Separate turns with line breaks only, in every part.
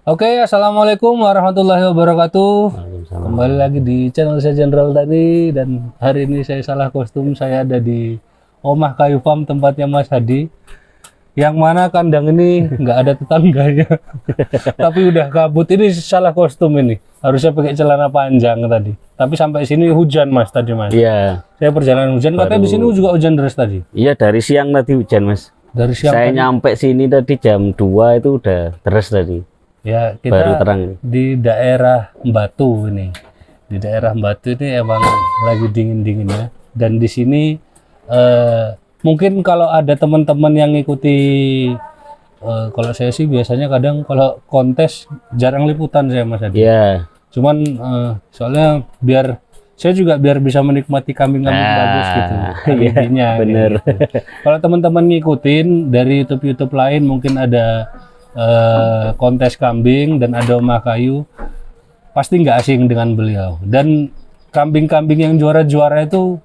Oke, assalamualaikum warahmatullahi wabarakatuh.
Waalaikumsalam.
Kembali lagi di channel saya Jenderal tadi, dan hari ini saya salah kostum. Saya ada di Omah Kayu Farm, tempatnya Mas Hadi. Yang mana kandang ini nggak ada tetangganya, tapi udah kabut. Ini salah kostum ini. Harusnya pakai celana panjang tadi. Tapi sampai sini hujan Mas tadi Mas.
Iya,
Saya perjalanan hujan. Katanya di sini juga hujan deras tadi.
iya dari siang tadi hujan Mas.
Dari siang
Saya
tadi.
nyampe sini tadi jam 2 itu udah deras tadi.
Ya,
Baru
kita
terang.
di daerah Batu ini. Di daerah Batu ini emang lagi dingin-dinginnya. Dan di sini mungkin kalau ada teman-teman yang ngikuti, kalau saya sih biasanya kadang kalau kontes jarang liputan saya Mas Hadi.
Iya.
Cuman kayak saya juga biar bisa menikmati kambing-kambing bagus gitu.
Iya,
Intinya kayak
bener.
gitu. Kalau teman-teman ngikutin dari YouTube lain, mungkin ada kontes kambing dan ada Omah Kayu, pasti nggak asing dengan beliau. Dan kambing-kambing yang juara-juara itu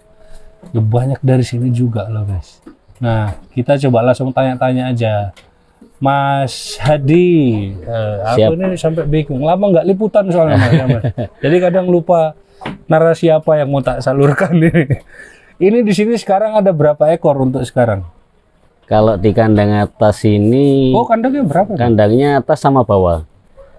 ya banyak dari sini juga loh guys. Nah, kita coba langsung tanya-tanya aja. Mas Hadi, aku
Siap.
ini sampai bingung. Lama nggak liputan soalnya Mas. Jadi kadang lupa narasi apa yang mau tak salurkan ini. Ini di sini sekarang ada berapa ekor untuk sekarang?
Kalau di kandang atas ini,
Oh, kandangnya berapa?
kandangnya atas sama bawah.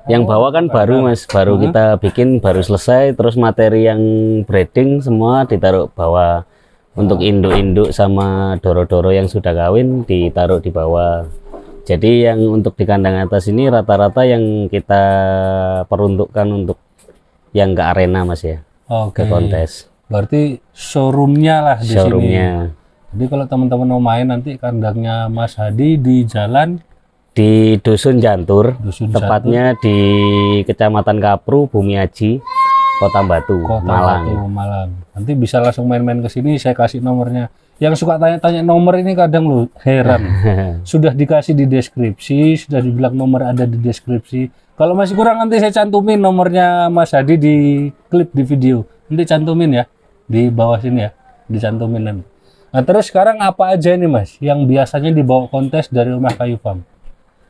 Yang bawah kan baru Mas, baru kita bikin, baru selesai. Terus materi yang breeding semua ditaruh bawah. Untuk induk-induk sama doro-doro yang sudah kawin ditaruh di bawah. Jadi yang untuk di kandang atas ini rata-rata yang kita peruntukkan untuk yang ke arena Mas ya,
Oke.
ke kontes.
Berarti showroomnya lah di sini.
Showroomnya
Jadi kalau teman-teman mau main nanti kandangnya Mas Hadi di jalan
di Dusun Jantur,
Dusun
tepatnya di Kecamatan Kapru, Bumi Aji, Kota Batu,
Kota
Malang.
Batu, Malang. Nanti bisa langsung main-main ke sini, saya kasih nomornya. Yang suka tanya-tanya nomor ini kadang lu heran. Sudah dikasih di deskripsi, sudah dibilang nomor ada di deskripsi. Kalau masih kurang nanti saya cantumin nomornya Mas Hadi di klip di video. Nanti cantumin ya di bawah sini ya, dicantumin nanti. Nah, terus sekarang apa aja nih Mas yang biasanya dibawa kontes dari Omah Kayu Farm?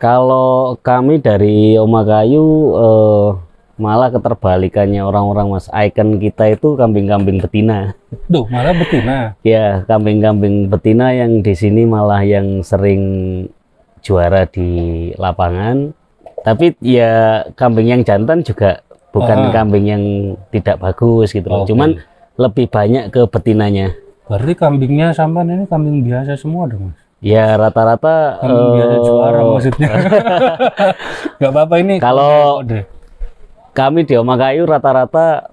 Kalau kami dari Omah Kayu malah keterbalikannya orang-orang Mas. Icon kita itu kambing-kambing betina.
Duh, malah betina.
Ya, kambing-kambing betina yang di sini malah yang sering juara di lapangan. Tapi ya kambing yang jantan juga bukan kambing yang tidak bagus gitu loh.
Oke.
Cuman lebih banyak ke betinanya.
Berarti kambingnya sampean ini kambing biasa semua dong Mas?
Ya rata-rata
Kambing biasa juara maksudnya. Gak apa-apa ini.
Kalau
kode.
kami di Omah Kayu rata-rata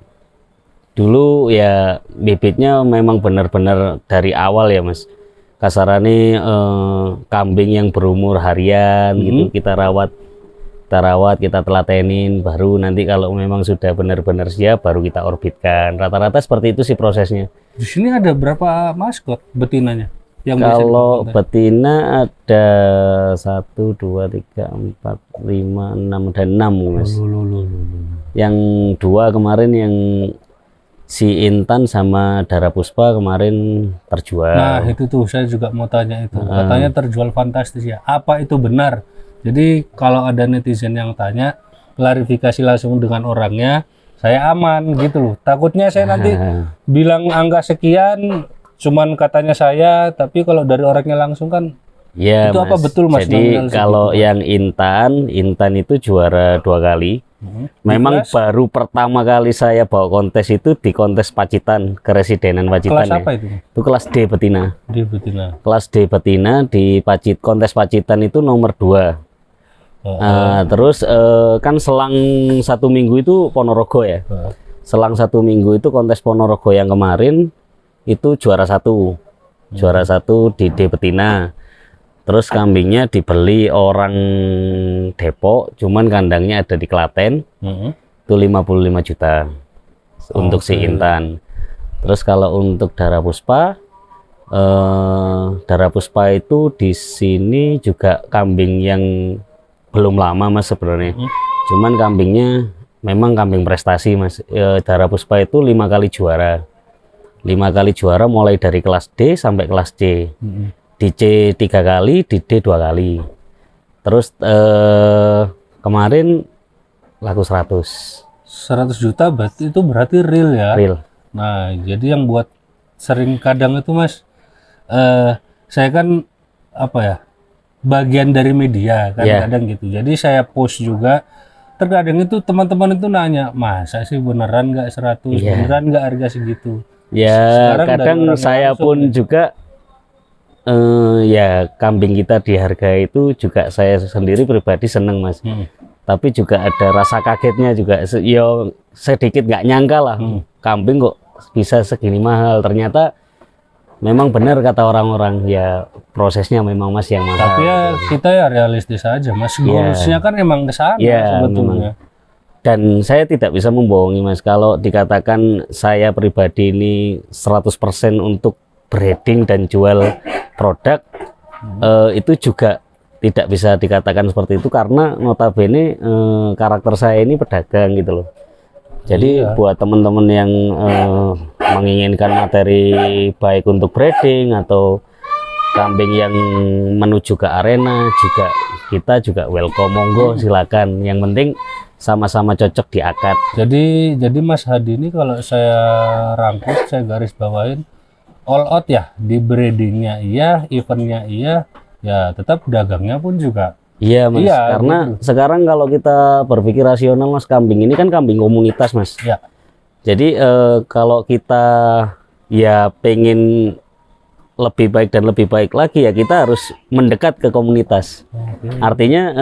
dulu ya bibitnya memang benar-benar dari awal ya Mas. Kasarannya kambing yang berumur harian gitu kita rawat, kita telatenin, baru nanti kalau memang sudah benar-benar siap baru kita orbitkan. Rata-rata seperti itu sih prosesnya.
Di sini ada berapa maskot betinanya? Yang biasa
Kalau
dibawa?
betina ada 1, 2, 3, 4, 5, 6, dan 6 Mas.
Loh.
Yang 2 kemarin yang si Intan sama Dara Puspa kemarin terjual.
Nah itu tuh saya juga mau tanya itu. Katanya terjual fantastis ya. Apa itu benar? Jadi kalau ada netizen yang tanya, klarifikasi langsung dengan orangnya. Saya aman gitu loh. Takutnya saya nanti bilang angka sekian, cuman katanya saya, tapi kalau dari orangnya langsung kan
Ya,
itu
Mas.
apa betul Mas?
Jadi
nominal
kalau
segitu?
yang Intan itu juara 2 kali. Memang
Kelas?
baru pertama kali saya bawa kontes itu di kontes Pacitan, Keresidenan Pacitan.
Kelas
ya.
apa itu?
Itu kelas D betina.
Di betina.
Kelas D betina di kontes Pacitan itu nomor 2. Terus kan selang 1 minggu itu Ponorogo ya. Selang 1 minggu itu kontes Ponorogo yang kemarin itu juara 1. Juara 1 di D betina. Terus kambingnya dibeli orang Depok, cuman kandangnya ada di Klaten. Itu 55 juta untuk si Intan. Terus kalau untuk Dara Puspa itu di sini juga kambing yang belum lama Mas sebenarnya. Cuman kambingnya memang kambing prestasi Mas. Dara Puspa itu 5 kali juara. 5 kali juara mulai dari kelas D sampai kelas C. Di C 3 kali, di D 2 kali. Terus kemarin laku 100.
100 juta berarti real ya.
Real.
Nah, jadi yang buat sering kadang itu Mas, saya kan apa ya, bagian dari media kan kadang gitu. Jadi saya post juga. Terkadang itu teman-teman itu nanya, masa sih beneran nggak 100, beneran nggak harga segitu?
Ya,
Sekarang
kadang saya pun juga ya kambing kita dihargai itu juga saya sendiri pribadi seneng Mas. Tapi juga ada rasa kagetnya juga, yo sedikit nggak nyangka lah, kambing kok bisa segini mahal. Ternyata memang benar kata orang-orang, ya prosesnya memang Mas yang mahal.
Tapi ya kita ya realistis aja Mas, goalsnya kan emang ke sana sebetulnya.
Memang. Dan saya tidak bisa membohongi Mas, kalau dikatakan saya pribadi ini 100% untuk breeding dan jual produk, itu juga tidak bisa dikatakan seperti itu, karena notabene karakter saya ini pedagang gitu loh. Jadi buat teman-teman yang menginginkan materi baik untuk breeding atau kambing yang menuju ke arena juga, kita juga welcome, monggo silakan. Yang penting sama-sama cocok di akad.
Jadi Mas Hadi ini kalau saya rangkum, saya garis bawain, all out ya, di breedingnya iya, eventnya iya, ya tetap dagangnya pun juga.
Iya Mas, karena sekarang kalau kita berpikir rasional Mas, kambing ini kan kambing komunitas Mas.
Ya.
Jadi kalau kita ya pengen lebih baik dan lebih baik lagi, ya kita harus mendekat ke komunitas. Artinya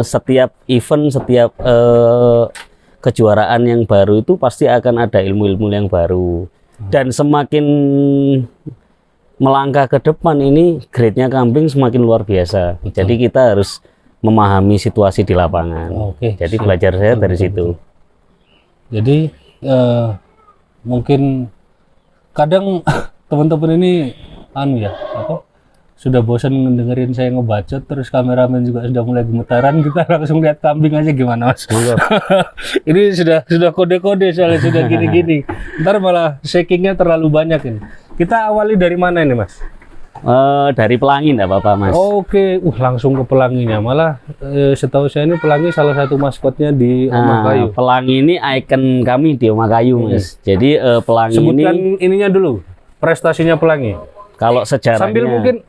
setiap event, setiap kejuaraan yang baru itu pasti akan ada ilmu-ilmu yang baru. Dan semakin melangkah ke depan ini, grade-nya kambing semakin luar biasa. Jadi kita harus memahami situasi di lapangan. Jadi belajar saya dari situ.
Jadi mungkin kadang teman-teman ini ya sudah bosan dengerin saya ngebacot, terus kameramen juga sudah mulai gemetaran, kita langsung lihat kambing aja gimana Mas. Ini sudah kode-kode soalnya sudah gini-gini. Ntar malah shakingnya terlalu banyak ini. Kita awali dari mana ini Mas?
Dari Pelangi enggak apa-apa Mas.
Oke, langsung ke Pelanginya. Malah setahu saya ini Pelangi salah satu maskotnya di Oma Kayu.
Pelangi ini ikon kami di Oma Kayu Mas. Jadi Pelangi
sebutkan ininya dulu, prestasinya Pelangi.
Kalau sejarahnya
sambil mungkin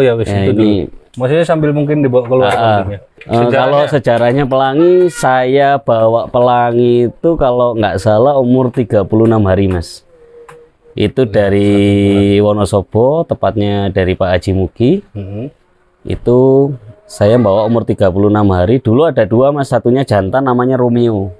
ya wis itu dulu. Maksudnya sambil mungkin dibawa keluar kambingnya.
Kalau sejarahnya Pelangi, saya bawa Pelangi itu kalau nggak salah umur 36 hari Mas. Itu dari Wonosobo, tepatnya dari Pak Haji Mugi. Itu saya bawa umur 36 hari. Dulu ada dua Mas, satunya jantan namanya Romeo.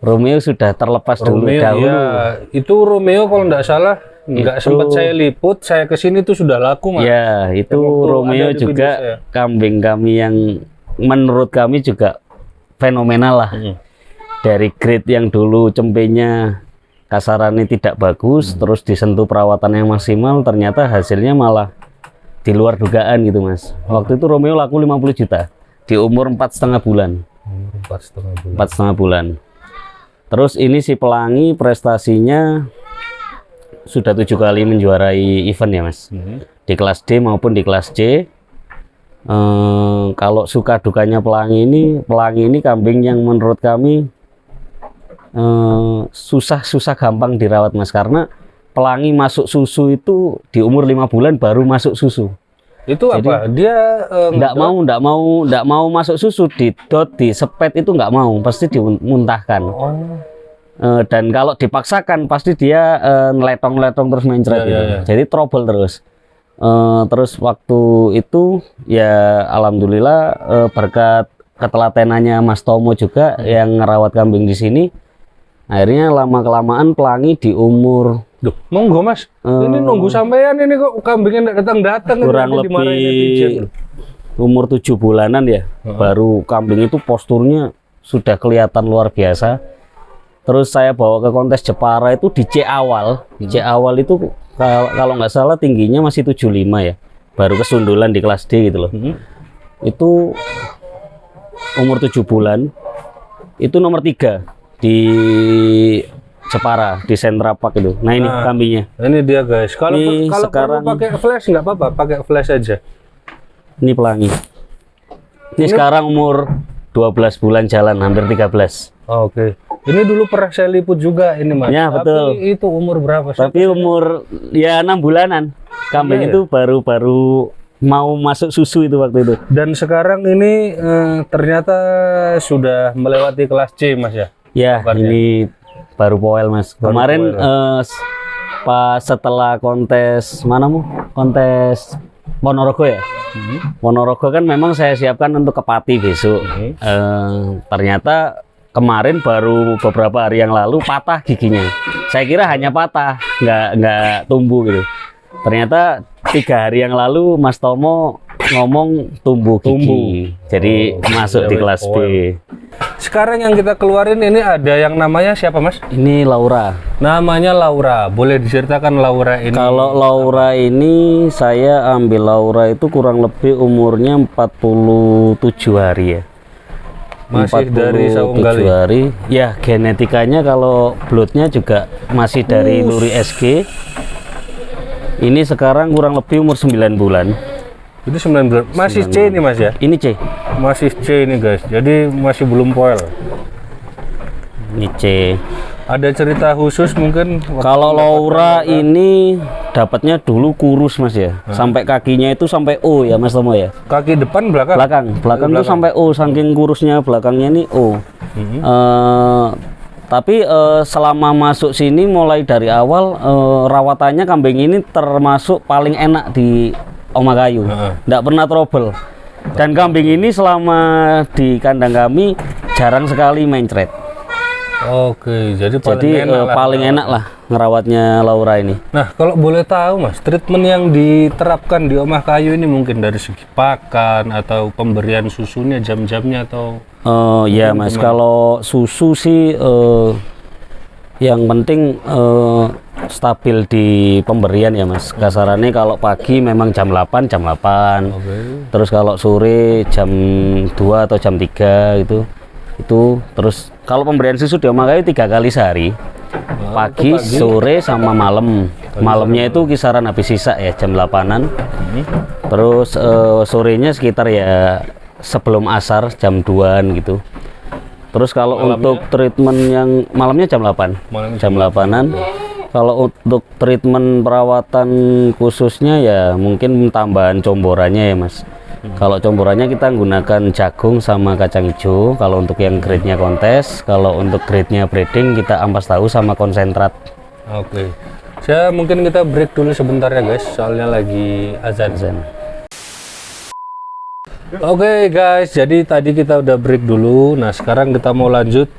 Romeo sudah terlepas dahulu.
Ya, itu Romeo kalau nggak salah, nggak sempat saya liput, saya kesini tuh sudah laku Mas.
Ya, itu Romeo juga kambing kami yang menurut kami juga fenomenal lah. Dari grade yang dulu cempenya kasarannya tidak bagus, terus disentuh perawatan yang maksimal, ternyata hasilnya malah di luar dugaan gitu Mas. Waktu itu Romeo laku 50 juta di umur 4,5 bulan. 4,5 bulan. Terus ini si Pelangi prestasinya sudah 7 kali menjuarai event ya Mas. Di kelas D maupun di kelas C. Kalau suka dukanya Pelangi ini kambing yang menurut kami susah gampang dirawat Mas, karena Pelangi masuk susu itu di umur 5 bulan baru masuk susu.
Itu jadi, apa? Dia
enggak mau masuk susu, didot, disepet itu enggak mau, pasti dimuntahkan. Dan kalau dipaksakan pasti dia ngeletong-letong terus mencret gitu. Jadi trouble terus. Terus waktu itu ya alhamdulillah berkat ketelatenannya Mas Tomo juga yang ngerawat kambing di sini. Akhirnya lama-kelamaan Pelangi di umur
monggo Mas, ini nunggu sampean ini kok kambingnya datang-datang.
Kurang lebih umur 7 bulanan ya, baru kambing itu posturnya sudah kelihatan luar biasa. Terus saya bawa ke kontes Jepara itu di C awal. C awal itu kalau nggak salah tingginya masih 75 ya, baru kesundulan di kelas D gitu loh. Itu umur 7 bulan, itu nomor 3 di Jepara, di Sentra Park itu. Nah ini kambingnya.
Ini dia guys. Kalau sekarang pakai flash nggak apa-apa, pakai flash aja.
Ini Pelangi. Ini sekarang umur 2 12 bulan jalan, hampir 13.
Oke. Ini dulu pernah saya liput juga ini Mas.
Ya, betul.
Tapi itu umur berapa?
Tapi umur ya 6 bulanan. Kambing
Iya,
itu baru mau masuk susu itu waktu itu.
Dan sekarang ini ternyata sudah melewati kelas C Mas ya?
Ya,
Kabarnya.
ini baru poel Mas.
Baru
Kemarin
poel.
pas setelah kontes kontes Ponorogo ya. Ponorogo kan memang saya siapkan untuk ke Pati besok. Ternyata kemarin baru beberapa hari yang lalu patah giginya. Saya kira hanya patah, nggak tumbuh gitu. Ternyata 3 hari yang lalu Mas Tomo ngomong tumbuh gigi. Jadi masuk di kelas B.
Sekarang yang kita keluarin ini ada yang namanya siapa Mas?
Ini Laura.
Namanya Laura. Boleh diceritakan Laura ini?
Kalau Laura ini saya ambil Laura itu kurang lebih umurnya 47 hari ya.
Masih dari Saung
47
Gali.
hari. Ya, genetikanya kalau bloodnya juga masih dari Luri SG. Ini sekarang kurang lebih umur 9 bulan.
Itu 9 bulan. Masih C ini Mas ya?
Ini C.
Masih C ini guys. Jadi masih belum poel.
Ini C.
Ada cerita khusus mungkin?
Kalau Laura ini dapatnya dulu kurus Mas ya. Sampai kakinya itu sampai O ya Mas Tomo ya.
Kaki depan belakang?
Belakang tuh sampai O, saking kurusnya belakangnya ini O. Tapi selama masuk sini mulai dari awal rawatannya kambing ini termasuk paling enak di Oma Kayu. Nggak pernah trouble. Dan kambing ini selama di kandang kami jarang sekali mencret.
Oke, jadi
Paling enak lah ngerawatnya Laura ini.
Nah, kalau boleh tahu Mas, treatment yang diterapkan di Omah Kayu ini mungkin dari segi pakan atau pemberian susunya, jam-jamnya atau
Ya Mas, kalau susu sih yang penting stabil di pemberian ya Mas. Kasarannya kalau pagi memang jam 8 jam 8. Terus kalau sore jam 2 atau jam 3 gitu. Itu terus kalau pemberian susu di Omah Kayu 3 kali sehari. Pagi, sore sama malam. Malamnya itu kisaran habis sisa ya jam 8-an. Terus sorenya sekitar ya sebelum asar jam 2-an gitu. Terus kalau untuk treatment yang malamnya jam 8. Jam 8-an. Kalau untuk treatment perawatan khususnya ya mungkin tambahan comborannya ya Mas. Kalau comborannya kita gunakan jagung sama kacang hijau. Kalau untuk yang grade-nya kontes, kalau untuk grade-nya breeding kita ampas tahu sama konsentrat.
Oke. Mungkin kita break dulu sebentar ya guys, soalnya lagi azan. Oke guys, jadi tadi kita udah break dulu. Nah sekarang kita mau lanjut.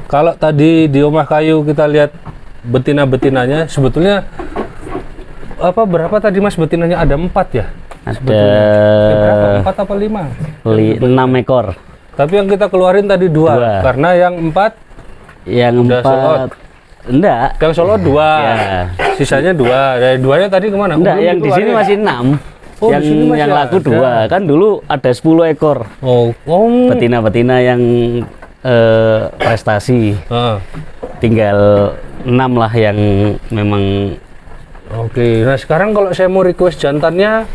Kalau tadi di Omah Kayu kita lihat betina-betinanya, sebetulnya berapa tadi Mas betinanya? Ada 4 ya?
Ada
4 apa 5?
6 ekor.
Tapi yang kita keluarin tadi 2. Karena yang 4
enggak.
Yang solo 2.
Ya.
Sisanya 2. Dari 2-nya tadi kemana?
Enggak, yang di sini masih 6. Yang laku 2. Kan dulu ada 10 ekor. Betina-betina yang prestasi. Tinggal 6 lah yang memang.
Oke. Nah, sekarang kalau saya mau request jantannya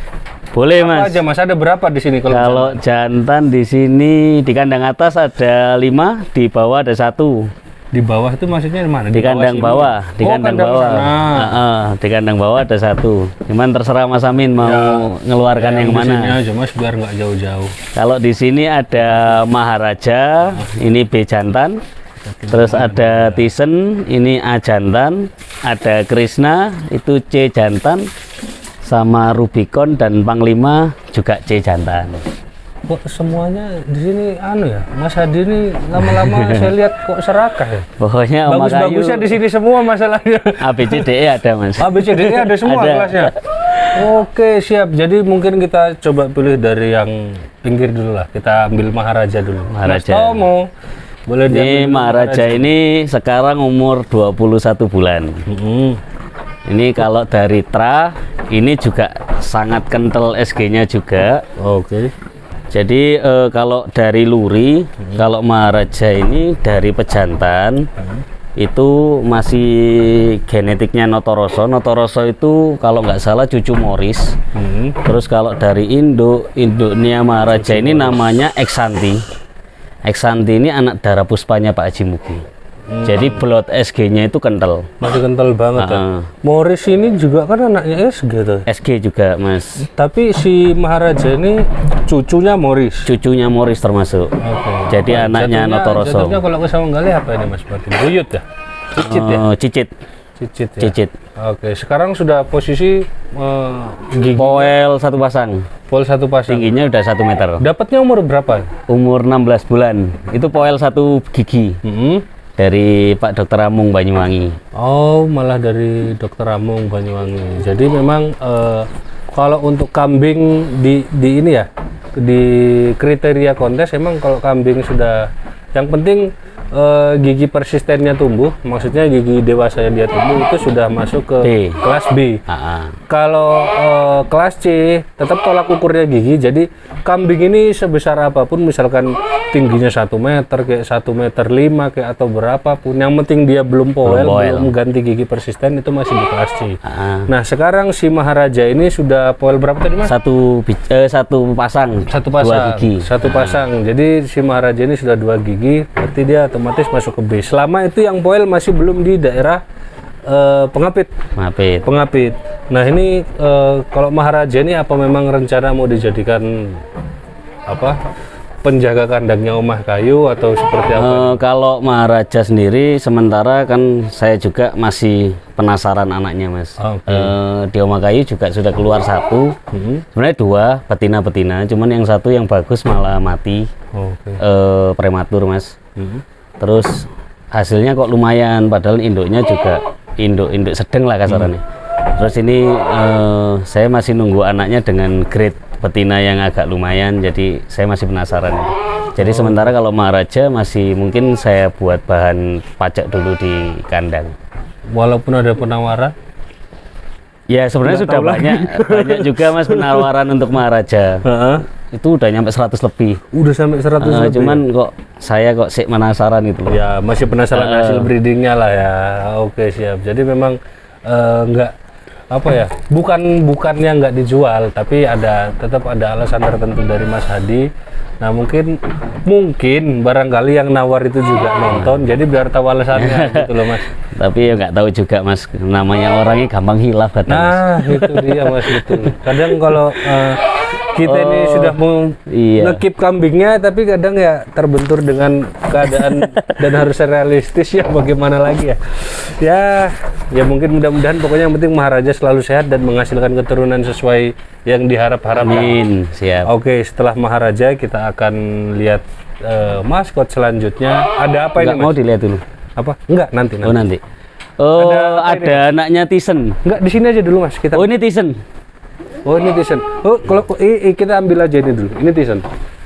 boleh
apa
Mas.
aja Mas? Ada berapa di sini
kalau jantan di sini di kandang atas ada 5, di bawah ada 1.
Di bawah itu maksudnya di mana?
Di kandang bawah, di kandang bawah. Di kandang bawah ada 1. Cuman terserah Mas Amin mau ngeluarkan yang mana.
Di sini aja Mas biar nggak jauh-jauh.
Kalau di sini ada Maharaja, ini B jantan. Terus ada Tisen, ini A jantan. Ada Krishna, itu C jantan. Sama Rubicon dan Panglima juga C jantan.
Kok semuanya di sini ya? Mas Hadi ini lama-lama saya lihat kok serakah ya.
Pokoknya
bagus-bagusnya di sini semua masalahnya.
ABCDE ada Mas.
ABCDE ada semua kelasnya. Oke siap. Jadi mungkin kita coba pilih dari yang pinggir dulu lah. Kita ambil Maharaja dulu.
Maharaja.
Mas Tomo, boleh
ini Maharaja ini sekarang umur 21 bulan. Ini kalau dari Tra ini juga sangat kental SG-nya juga.
Oke.
Jadi kalau dari Luri, kalau Maharaja ini dari pejantan itu masih genetiknya Notoroso. Notoroso itu kalau nggak salah cucu Morris. Terus kalau dari induknya Maharaja ini namanya Exanti. Eksanti ini anak darah puspanya Pak Haji Mugi. Jadi blood SG-nya itu kental.
Masih kental banget ya. Morris ini juga kan anaknya SG tuh.
SG juga, Mas.
Tapi si Maharaja ini cucunya Morris.
Cucunya Morris termasuk. Jadi anaknya Notoroso.
Jatuhnya kalau ke Sawanggali apa ini Mas berarti? Buyut ya? Cicit ya?
Cicit.
Cicit ya?
Cicit.
Oke, sekarang sudah posisi gigi.
Poel satu pasang.
Poel satu pasang.
Tingginya udah 1 meter.
Dapatnya umur berapa?
Umur 16 bulan. Itu poel satu gigi. Dari Pak Dokter Amung Banyuwangi.
Oh, malah dari Dokter Amung Banyuwangi. Jadi memang kalau untuk kambing di ini ya, di kriteria kontes, emang kalau kambing sudah, yang penting gigi persistennya tumbuh, maksudnya gigi dewasa yang dia tumbuh itu sudah masuk ke kelas B. Kalau kelas C tetap tolak ukurnya gigi. Jadi kambing ini sebesar apapun, misalkan tingginya 1 meter kayak 1,5 meter kayak atau berapapun, yang penting dia belum poel, belum ganti gigi persisten, itu masih di kelas C. Nah sekarang si Maharaja ini sudah poel berapa tadi Mas?
Satu pasang. Dua gigi.
Satu pasang. Jadi si Maharaja ini sudah 2 gigi, berarti dia otomatis masuk ke B. Selama itu yang poel masih belum di daerah pengapit. Nah ini kalau Maharaja ini apa memang rencana mau dijadikan apa, penjaga kandangnya Omah Kayu atau seperti apa?
Kalau Maharaja sendiri sementara kan saya juga masih penasaran anaknya Mas. Di Omah Kayu juga sudah keluar 1, sebenarnya 2 betina-betina, cuman yang 1 yang bagus malah mati, prematur Mas. Terus hasilnya kok lumayan, padahal induknya juga induk sedang lah kasarannya. Terus ini saya masih nunggu anaknya dengan grade betina yang agak lumayan, jadi saya masih penasaran. Jadi sementara kalau Maharaja masih mungkin saya buat bahan pajak dulu di kandang.
Walaupun ada penawaran?
Ya sebenarnya sudah banyak juga Mas penawaran untuk Maharaja. Itu udah nyampe 100 lebih.
Udah sampai 100 lebih.
Cuman kok saya kok sih penasaran itu.
Ya masih penasaran hasil breedingnya lah ya. Oke siap. Jadi memang enggak apa ya, bukannya nggak dijual, tapi tetap ada alasan tertentu dari Mas Hadi. Nah mungkin barangkali yang nawar itu juga nonton, jadi biar tahu alasannya gitu loh Mas.
Tapi ya nggak tahu juga Mas, namanya orangnya gampang hilaf katanya.
Nah itu dia Mas, betul. Kadang kalau kita ini sudah mau ngekip kambingnya, tapi kadang ya terbentur dengan keadaan dan harus realistis ya, bagaimana lagi ya. Ya mungkin mudah-mudahan pokoknya yang penting Maharaja selalu sehat dan menghasilkan keturunan sesuai yang diharap-harapkan.
Amin. Siap.
Oke, setelah Maharaja kita akan lihat maskot selanjutnya. Ada apa ini Mas?
Mau dilihat dulu.
Apa? Enggak, nanti.
Oh nanti. Ada anaknya Tisen.
Enggak, di sini aja dulu Mas.
Oh ini Tisen.
Oh ini Tisen. Oh kalau kita ambil aja ini dulu. Ini Tisen.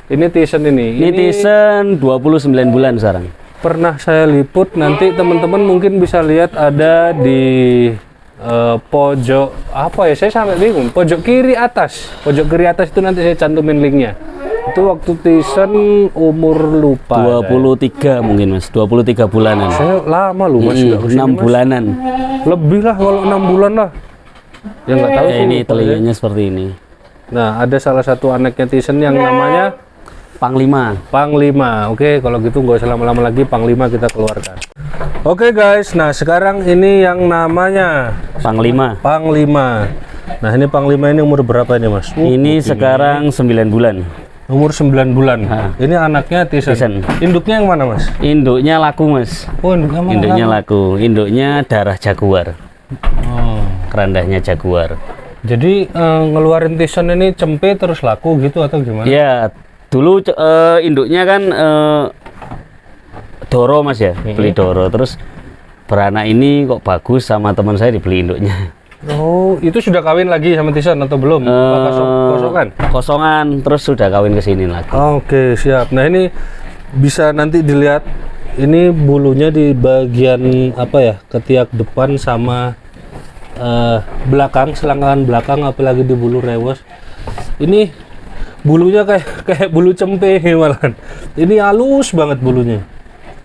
Ini Tisen ini.
Ini Tisen 29 bulan sekarang.
Pernah saya liput, nanti teman-teman mungkin bisa lihat ada di pojok apa ya, saya sampai bingung. Pojok kiri atas itu nanti saya cantumin linknya. Itu waktu Tisen umur lupa.
23 mungkin Mas. 23 bulanan.
Saya lama loh Mas.
6 bulanan.
Lebih lah kalau 6 bulan lah. Ya nggak tahu sih.
Ini telinganya seperti ini.
Nah ada salah satu anaknya Tisen yang namanya Panglima. Oke, kalau gitu nggak usah lama-lama lagi, Panglima kita keluarkan. Oke guys, nah sekarang ini yang namanya
Panglima.
Nah ini Panglima ini umur berapa ini Mas?
Ini sekarang 9 bulan.
Umur 9 bulan. Ini anaknya Tisen. Induknya yang mana Mas?
Induknya laku Mas.
Oh induknya mana?
Induknya laku. Induknya darah jaguar. Kerandahnya jaguar.
Jadi ngeluarin Tisen ini cempe terus laku gitu atau gimana?
Ya. Dulu induknya kan Doro Mas ya, beli Doro, terus beranak ini kok bagus, sama teman saya dibeli induknya.
Oh, itu sudah kawin lagi sama Tisen atau belum? Kosongan?
Kosongan, terus sudah kawin ke sini lagi.
Oke, siap. Nah ini bisa nanti dilihat, ini bulunya di bagian apa ya, ketiak depan sama belakang, selangkangan belakang, apalagi di bulu rewes. Ini bulunya kayak bulu cempe malahan. Ini halus banget bulunya.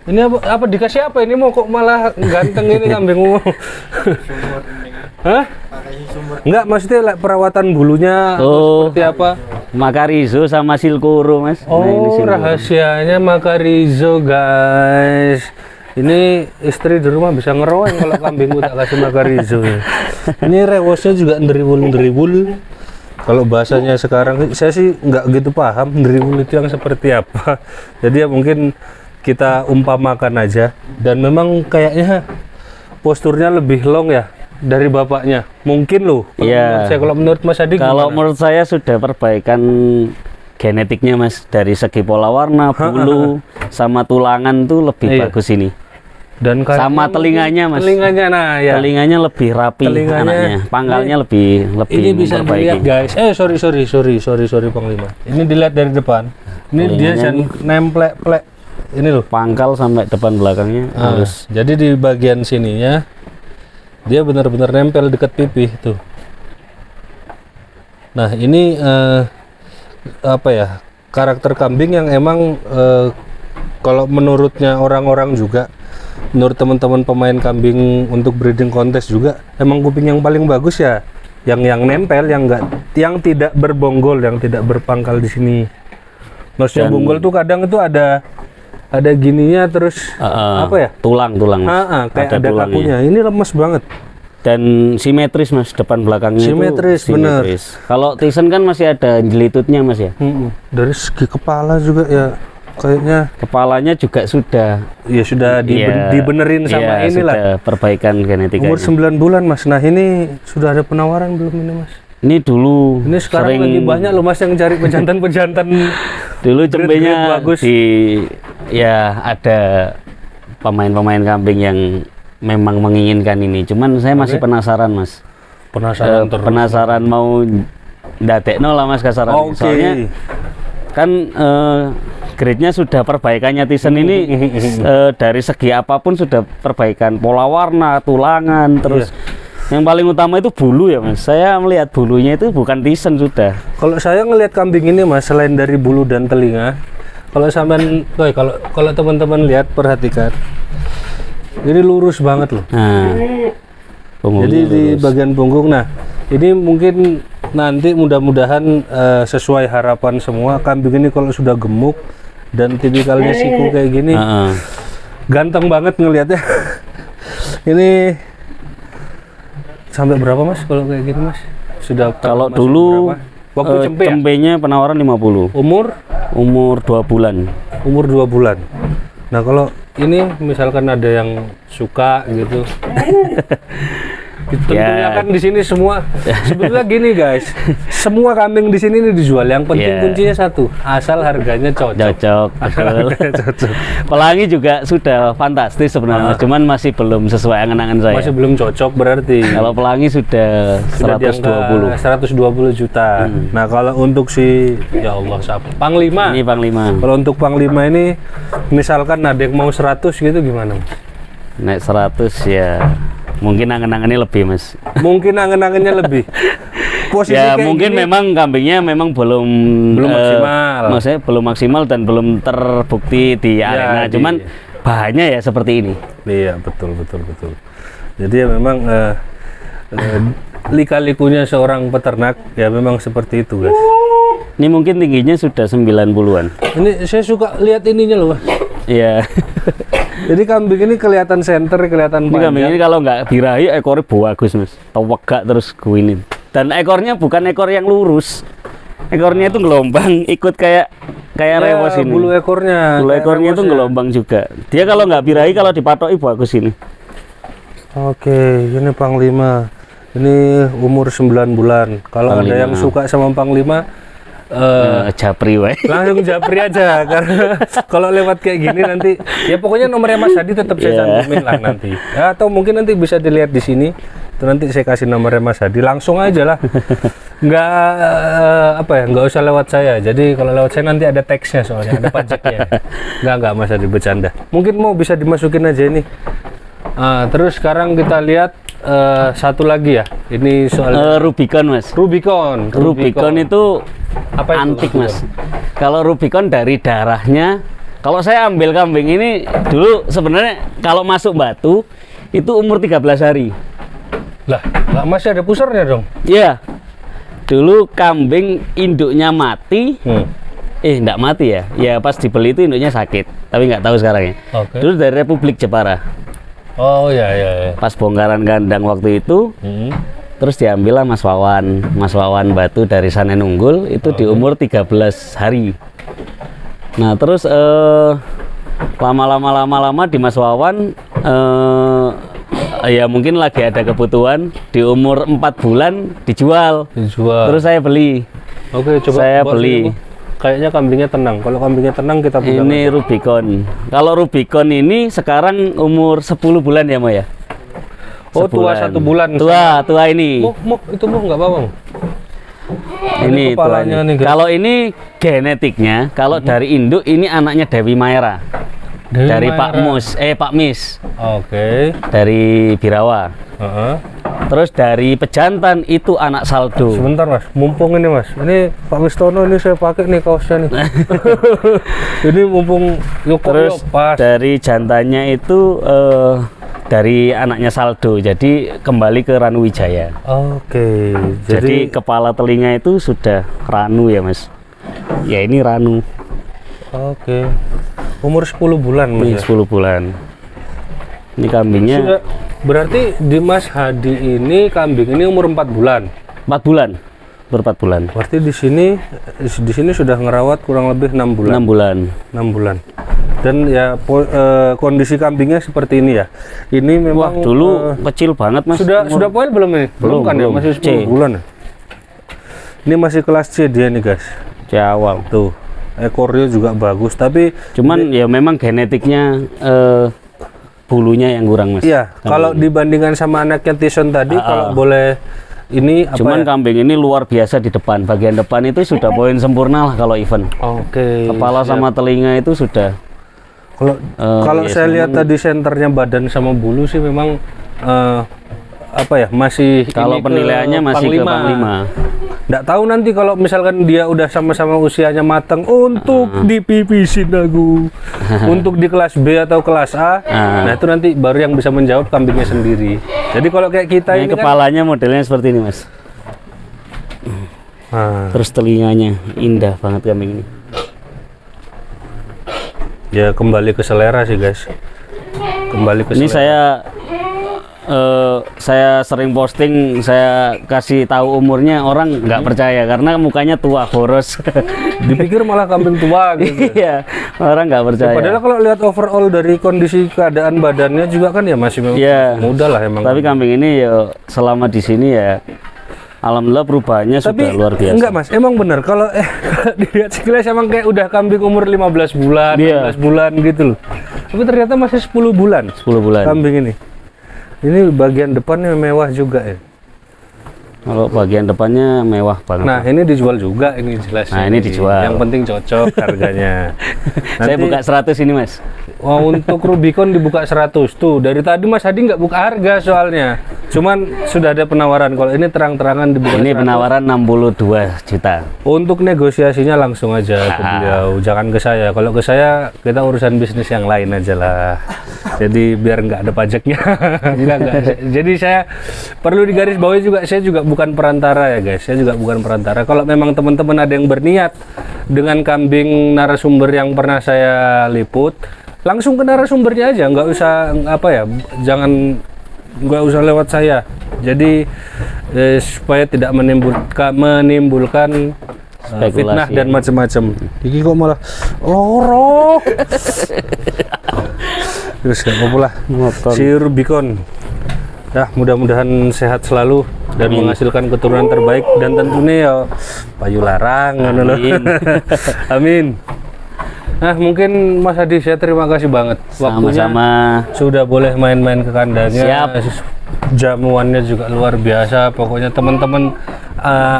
Ini apa dikasih apa ini, mau kok malah ganteng ini kambing umum. Hah? Enggak, maksudnya perawatan bulunya atau seperti apa?
Makarizo sama silkuro, Mas.
Oh,
Nah, ini silkuro.
rahasianya Makarizo, guys. Ini istri di rumah bisa ngeroeng kalau kambingku tak kasih Makarizo. Ini rewosnya juga ndriwul. Kalau bahasanya sekarang, saya sih nggak gitu paham ndriwul itu yang seperti apa. Jadi ya mungkin kita umpamakan aja. Dan memang kayaknya posturnya lebih long ya dari bapaknya. Mungkin loh.
Iya.
Kalau menurut Mas Adi
Kalau
gimana?
menurut saya sudah perbaikan genetiknya, Mas, dari segi pola warna, bulu, sama tulangan tuh lebih
Iya.
bagus ini.
Dan
Sama telinganya, Mas.
Telinganya, nah ya.
Telinganya lebih rapi
Telinganya,
anaknya. Pangkalnya lebih
Ini bisa
memperbaiki.
dilihat guys. Sorry Panglima. Ini dilihat dari depan. Ini dia jangan nemplek-plek. Ini loh.
Pangkal sampai depan belakangnya
Nah,
halus.
jadi di bagian sininya dia benar-benar nempel dekat pipi tuh. Nah, ini apa ya? Karakter kambing yang emang kalau menurutnya orang-orang juga, menurut teman-teman pemain kambing untuk breeding contest juga, emang kuping yang paling bagus ya yang nempel, yang tidak berbonggol, yang tidak berpangkal di sini. Maksudnya
Dan-
bonggol tuh kadang itu ada gininya terus apa ya?
Tulang, Mas.
Kayak ada
tulangnya.
kakunya. Ini lemes banget.
Dan simetris, Mas, depan belakangnya itu
Simetris, bener.
Kalau Tyson kan masih ada jelitutnya, Mas, ya.
Dari segi kepala juga ya kayaknya
Kepalanya juga sudah
ya sudah dibenerin sama inilah.
sudah perbaikan genetikanya.
Umur 9 bulan Mas. Nah ini sudah ada penawaran belum ini Mas?
Ini dulu
Ini sekarang lagi banyak loh Mas yang cari pejantan-pejantan.
dulu cembenya
bagus.
ya ada pemain-pemain kambing yang memang menginginkan ini. Cuman saya masih penasaran, Mas.
Penasaran terus.
Penasaran mau ndadekno lah, Mas, kasarannya.
Oke.
Soalnya kan grade-nya sudah perbaikannya Tyson ini dari segi apapun sudah perbaikan pola warna, tulangan, terus yang paling utama itu bulu ya, Mas. Saya melihat bulunya itu bukan Tyson sudah.
Kalau saya ngelihat kambing ini Mas, selain dari bulu dan telinga, kalau sampean, kalau teman-teman lihat perhatikan, ini lurus banget loh.
Nah, punggungnya
Jadi di
lurus.
bagian punggung, nah ini mungkin nanti mudah-mudahan sesuai harapan semua, kambing ini kalau sudah gemuk dan tipikalnya siku kayak gini,
Heeh.
ganteng banget ngelihatnya. Ini sampai berapa Mas kalau kayak gini Mas? Sudah
Kalau
masuk
dulu
berapa? Waktu cempe ya?
cempenya penawaran 50. Umur 2 bulan.
Umur 2 bulan. Nah kalau ini misalkan ada yang suka gitu, tentunya
Ya.
kan di sini semua sebetulnya gini guys, semua kambing di sini ini dijual. Yang penting
Ya.
kuncinya satu, asal harganya cocok.
Cocok,
Asal
betul.
harganya cocok.
Pelangi juga sudah fantastis sebenarnya, cuman masih belum sesuai angan-angan saya.
Masih belum cocok berarti.
Kalau pelangi sudah
Sudah di angka 120
120.
juta. Nah kalau untuk si ya Allah siapa? Panglima.
Ini Panglima.
Kalau untuk Panglima ini misalkan ada yang mau 100 gitu gimana Mas?
Naik 100 ya. Mungkin angan-angannya lebih, Mas.
Mungkin angen-angennya lebih. Posisi
Ya
kayak
mungkin
gini,
memang kambingnya memang belum
maksimal.
Maksudnya belum maksimal dan belum terbukti di arena. Cuman bahannya ya seperti ini.
Iya betul. Jadi ya memang lika-likunya seorang peternak ya memang seperti itu guys.
Ini mungkin tingginya sudah 90-an.
Ini saya suka lihat ininya loh Mas.
Iya.
Jadi kambing ini kelihatan center, kelihatan
Ini kambing ini
panjang.
kalau nggak birahi ekornya bagus, Mas. Tewegak terus guinin. Dan ekornya bukan ekor yang lurus. Ekornya itu gelombang, ikut kayak rewos ini.
Bulu ekornya.
Bulu
kayak
ekornya itu
rewosnya.
gelombang juga. Dia kalau nggak birahi, kalau dipatoki bagus ini.
Oke, ini Panglima. Ini umur 9 bulan. Kalau ada
Panglima.
yang suka sama Panglima,
Japri, wae.
langsung japri aja. Karena kalau lewat kayak gini nanti, ya pokoknya nomornya Mas Hadi tetap saya cantumin lah nanti. Ya, atau mungkin nanti bisa dilihat di sini. Itu nanti saya kasih nomornya Mas Hadi. Langsung aja lah. Nggak nggak usah lewat saya. Jadi kalau lewat saya nanti ada teksnya soalnya, ada pajaknya. Nggak Mas Hadi bercanda. Mungkin mau bisa dimasukin aja ini. Terus sekarang kita lihat satu lagi ya. Ini soal
Rubicon, Mas.
Rubicon.
Rubicon itu
Apa itu
antik,
Rubicon?
Mas. Kalau Rubicon dari darahnya, kalau saya ambil kambing ini dulu sebenarnya kalau masuk batu itu umur 13 hari.
Lah masih ada pusarnya dong?
Iya. Dulu kambing induknya mati. Enggak mati ya. Ya pas dibeli itu induknya sakit. Tapi nggak tahu sekarang ya.
Oke.
Dulu dari Republik Jepara.
Oh ya.
Pas bongkaran kandang waktu itu, terus diambillah Mas Wawan Batu dari Sanen Unggul itu di umur 13 hari. Nah terus lama-lama di Mas Wawan ya mungkin lagi ada kebutuhan, di umur 4 bulan dijual. Terus saya beli.
Oke, coba
saya beli.
Kayaknya kambingnya tenang. Kalau kambingnya tenang kita pegang.
Ini Rubicon. Kalau Rubicon ini sekarang umur 10 bulan ya, Mo ya?
Oh, tua 1 bulan.
Tua ini.
Itu nggak apa-apa.
Ini tuanya nih. Kalau ini genetiknya, kalau dari induk ini anaknya Dewi Maera. Dari Pak Mis.
Oke.
Dari Birawa. Terus dari pejantan itu anak Saldo.
Sebentar Mas, mumpung ini Mas. Ini Pak Wistono ini saya pakai nih kaosnya nih. Ini mumpung
terus pas. Dari jantannya itu dari anaknya Saldo. Jadi kembali ke Ranu Wijaya.
Oke.
Jadi kepala telinga itu sudah Ranu ya Mas. Ya ini Ranu.
Oke. Umur 10 bulan Mas.
Ini 10 bulan. Ini kambingnya.
Sudah, berarti Dimas Hadi ini kambing ini umur 4 bulan.
4 bulan. Umur 4 bulan.
Berarti di sini sudah ngerawat kurang lebih 6 bulan.
6 bulan.
6 bulan. Dan ya kondisi kambingnya seperti ini ya. Ini memang
dulu kecil banget Mas.
Sudah poil belum ini? Belum kan ya, masih 10 bulan. Ini masih kelas C dia nih, guys.
C awal.
Tuh. Ekornya juga bagus, tapi
cuman ya memang genetiknya bulunya yang kurang Mas.
Iya, kalau dibandingkan sama anaknya Tison tadi, kalau boleh ini apa
cuman kambing ini luar biasa di depan. Bagian depan itu sudah poin sempurna lah kalau event.
Oke.
Kepala sama telinga itu sudah.
Kalau saya lihat tadi senternya badan sama bulu sih memang apa ya, masih
kalau penilaiannya masih ke Panglima.
Nggak tahu nanti kalau misalkan dia udah sama-sama usianya matang untuk dipipisin aku untuk di kelas B atau kelas A. Nah itu nanti baru yang bisa menjawab kambingnya sendiri. Jadi kalau kayak kita ini
kepalanya kan modelnya seperti ini Mas. Terus telinganya indah banget kambing ini.
Ya kembali ke selera sih guys. Kembali ke
ini selera. Saya sering posting, saya kasih tahu umurnya, orang nggak percaya karena mukanya tua, boros.
Dipikir malah kambing tua gitu.
Iya, orang nggak percaya.
Padahal kalau lihat overall dari kondisi keadaan badannya juga kan ya masih muda lah emang.
Tapi kambing ini ya selama di sini ya alhamdulillah perubahannya sudah luar biasa.
Enggak Mas, emang benar kalau dilihat sekilas emang kayak udah kambing umur 15 bulan, 15 bulan gitu loh. Tapi ternyata masih 10 bulan.
10 bulan.
Kambing ini. Ini bagian depannya mewah juga ya.
Kalau bagian depannya mewah banget.
Nah, ini dijual juga ini jelas.
Nah, ini dijual.
Yang penting cocok harganya.
Saya buka 100 ini, Mas.
Oh, untuk Rubicon dibuka 100 tuh. Dari tadi Mas Hadi nggak buka harga soalnya. Cuman sudah ada penawaran. Kalau ini terang-terangan dibuka.
Ini 100. Penawaran 62 juta.
Untuk negosiasinya langsung aja ke beliau, jangan ke saya. Kalau ke saya kita urusan bisnis yang lain aja lah. Jadi biar nggak ada pajaknya. Jadi saya perlu digarisbawahi juga, saya juga bukan perantara ya guys. Saya juga bukan perantara. Kalau memang teman-teman ada yang berniat dengan kambing narasumber yang pernah saya liput, langsung ke narasumbernya aja, nggak usah nggak usah lewat saya. Jadi supaya tidak menimbulkan fitnah dan macam-macam. Ini kok malah loro. Terus nggak apa-apa lah. Si Rubicon. Ya, mudah-mudahan sehat selalu dan menghasilkan keturunan terbaik dan tentunya ya payu larang. Amin. Amin. Nah, mungkin Mas Hadi saya terima kasih banget waktunya.
Sama-sama.
Sudah boleh main-main ke kandangnya.
Siap.
Jamuannya juga luar biasa. Pokoknya teman-teman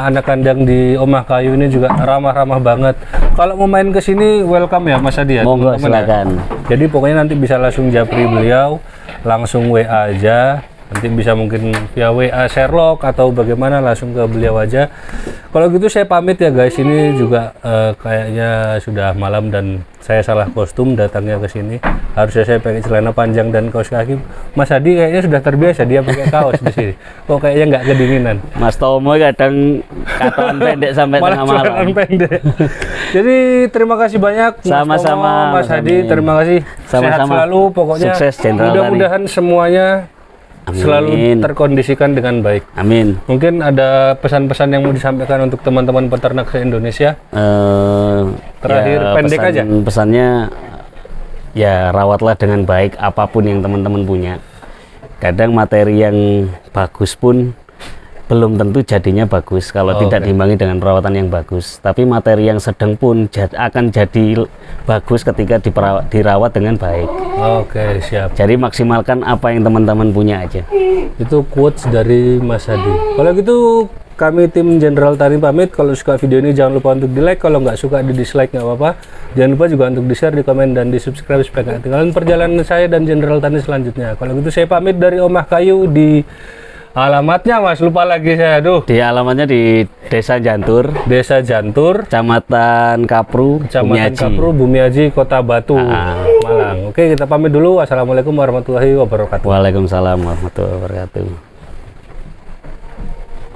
anak kandang di Omah Kayu ini juga ramah-ramah banget. Kalau mau main ke sini welcome ya Mas Hadi ya.
Monggo silakan.
Jadi pokoknya nanti bisa langsung japri beliau, langsung WA aja. Nanti bisa mungkin via WA Sherlock atau bagaimana langsung ke beliau aja. Kalau gitu saya pamit ya guys, ini juga kayaknya sudah malam dan saya salah kostum datangnya ke sini. Harusnya saya pakai celana panjang dan kaos kaki. Mas Hadi kayaknya sudah terbiasa dia pakai kaos di sini. Kok kayaknya nggak kedinginan.
Mas Tomo kadang katakan pendek sampai tengah malam.
Malah pendek. Jadi terima kasih banyak Mas
Sama-sama,
Tomo, Mas Hadi, terima kasih. Sehat
Sama-sama.
selalu pokoknya.
Sukses Jenderal
Mudah-mudahan semuanya
Amin.
selalu terkondisikan dengan baik.
Amin.
Mungkin ada pesan-pesan yang mau disampaikan untuk teman-teman peternak se-Indonesia? Terakhir, pendek aja.
Pesannya ya rawatlah dengan baik apapun yang teman-teman punya. Kadang materi yang bagus pun belum tentu jadinya bagus kalau tidak diimbangi dengan perawatan yang bagus. Tapi materi yang sedang pun akan jadi bagus ketika dirawat dengan baik.
Oke, siap.
Jadi maksimalkan apa yang teman-teman punya aja.
Itu quotes dari Mas Hadi. Kalau gitu kami tim Jenderal Tani pamit. Kalau suka video ini jangan lupa untuk di like. Kalau nggak suka di dislike nggak apa-apa. Jangan lupa juga untuk di share, di komen, dan di subscribe supaya nggak ketinggalan perjalanan saya dan Jenderal Tani selanjutnya. Kalau gitu saya pamit dari Omah Kayu di alamatnya Mas, lupa lagi saya. Aduh.
Di alamatnya di Desa Jantur, Kecamatan Kapru,
Bumiaji, Kota Batu, Malang. Oke, kita pamit dulu. Wassalamualaikum warahmatullahi wabarakatuh.
Waalaikumsalam warahmatullahi wabarakatuh.